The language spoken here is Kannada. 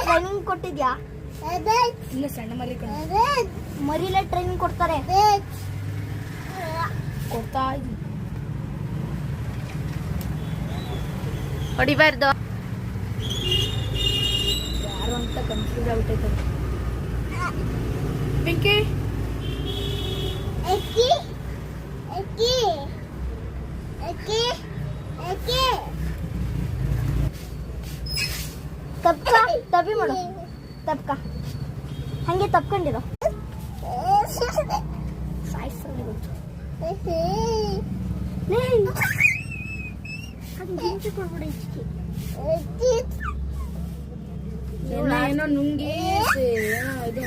ಟ್ರೈನಿಂಗ್ ಕೊಟ್ಟಿದ್ಯಾ? ಇಲ್ಲ, ಸಣ್ಣ ಮರಿ ಮರಿಲೇ ಟ್ರೈನಿಂಗ್ ಕೊಡ್ತಾರೆ. ಕೊಡ್ತಾ ಇದ್ದೀನಿ. ಹೊಡಿಬಾರ್ದು ಯಾರು ಅಂತ ಕನ್ಫ್ಯೂಸ್ ಆಗ್ಬಿಟ್ಟೈತೆ. ಪಿಂಕಿ ತಪ್ಪಿ ಮಾಡು. ತಪ್ಕ ಹಂಗೆ ತಪ್ಕೊಂಡಿರೋ. ಏನೋ ನುಂಗಿ ಏನೋ ಇದು